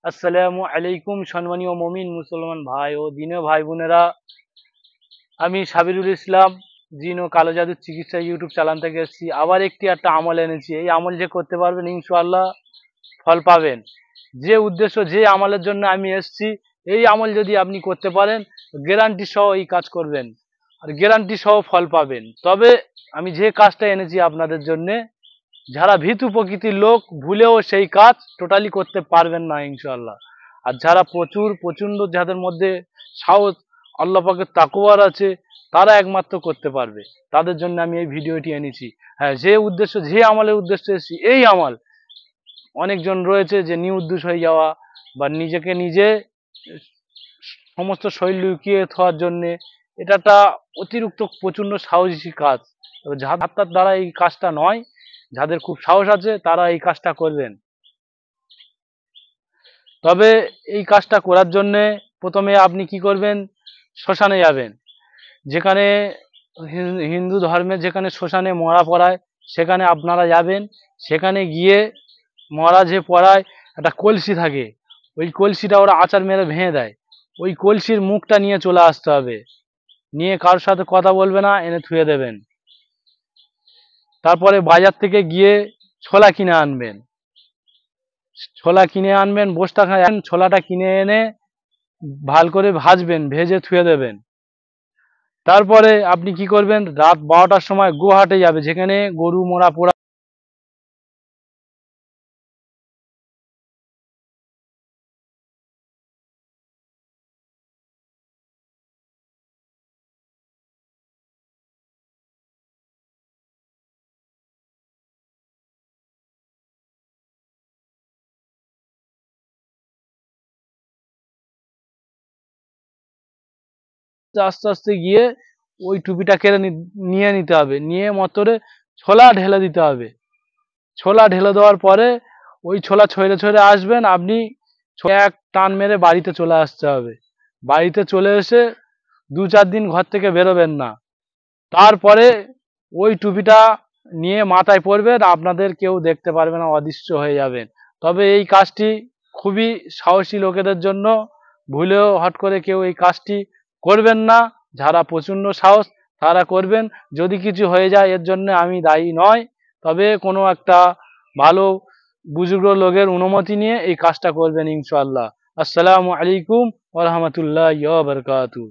আসসালামু আলাইকুম সম্মানীয় মুমিন মুসলমান ভাই ও দিনে ভাই বোনেরা, আমি সাবিরুল ইসলাম জিন ও কালো জাদুর চিকিৎসা ইউটিউব চ্যানেল থেকে এসেছি। আবার একটা আমল এনেছি। এই আমল যে করতে পারবেন ইনশাআল্লাহ ফল পাবেন। যে উদ্দেশ্য, যে আমলের জন্য আমি এসেছি, এই আমল যদি আপনি করতে পারেন গ্যারান্টি সহ এই কাজ করবেন আর গ্যারান্টি সহ ফল পাবেন। তবে আমি যে কাজটা এনেছি আপনাদের জন্যে, যারা ভীতু প্রকৃতির লোক ভুলেও সেই কাজ টোটালি করতে পারবেন না ইনশাআল্লাহ। আর যারা প্রচণ্ড যাদের মধ্যে সাহস, আল্লাহ পাকের তাকওয়ার আছে, তারা একমাত্র করতে পারবে। তাদের জন্য আমি এই ভিডিওটি এনেছি। হ্যাঁ, যে উদ্দেশ্য, যে আমলের উদ্দেশ্যে এসেছি, এই আমল অনেকজন রয়েছে যে নিউদ্দেশ হয়ে যাওয়া বা নিজেকে নিজে সমস্ত শরীর লুকিয়ে থাকার জন্যে, এটা একটা অতিরিক্ত প্রচণ্ড সাহসী কাজ। যার দ্বারা এই কাজটা নয়, যাদের খুব সাহস আছে তারা এই কাজটা করবেন। তবে এই কাজটা করার জন্যে প্রথমে আপনি কি করবেন, শ্মশানে যাবেন। যেখানে হিন্দু ধর্মে যেখানে শ্মশানে মরা পড়ায়, সেখানে আপনারা যাবেন। সেখানে গিয়ে মরা যে পড়ায় একটা কলসি থাকে, ওই কলসিটা ওরা আচার মেরে ভেঙে দেয়। ওই কলসির মুখটা নিয়ে চলে আসতে হবে, নিয়ে কারোর সাথে কথা বলবে না, এনে থুয়ে দেবেন। তারপরে বাজার থেকে গিয়ে ছোলা কিনে আনবেন। ছোলা কিনে আনবেন, বস্তা খান। ছোলাটা কিনে এনে ভালো করে ভাজবেন, ভেজে থুয়ে দেবেন। তারপরে আপনি কি করবেন, রাত 12টার সময় গোহাটে যাবে, যেখানে গরু মোরা পোড়া আস্তে আস্তে গিয়ে ওই টুপিটা কেড়ে নিয়ে নিতে হবে। নিয়ে মতরে ছোলা ঢেলে দিতে হবে। ছোলা ঢেলে দেওয়ার পরে ওই ছোলা ছড়ে ছড়ে আসবেন আপনি। এক টান মেরে বাড়িতে চলে আসতে হবে। বাড়িতে চলে এসে 2-4 দিন ঘর থেকে বেরোবেন না। তারপরে ওই টুপিটা নিয়ে মাথায় পরবেন, আপনাদের কেউ দেখতে পারবে না, অদৃশ্য হয়ে যাবেন। তবে এই কাজটি খুবই সাহসী লোকেদের জন্য, ভুলেও হট করে কেউ এই কাজটি করবেন না। যারা প্রচণ্ড সাহস তারা করবেন। যদি কিছু হয়ে যায় এর জন্য আমি দায়ী নয়। তবে কোনো একটা ভালো বুজুর্গ লোকের অনুমতি নিয়ে এই কাজটা করবেন ইনশাআল্লাহ। আসসালামু আলাইকুম ওয়া রাহমাতুল্লাহি ওয়া বারাকাতুহু।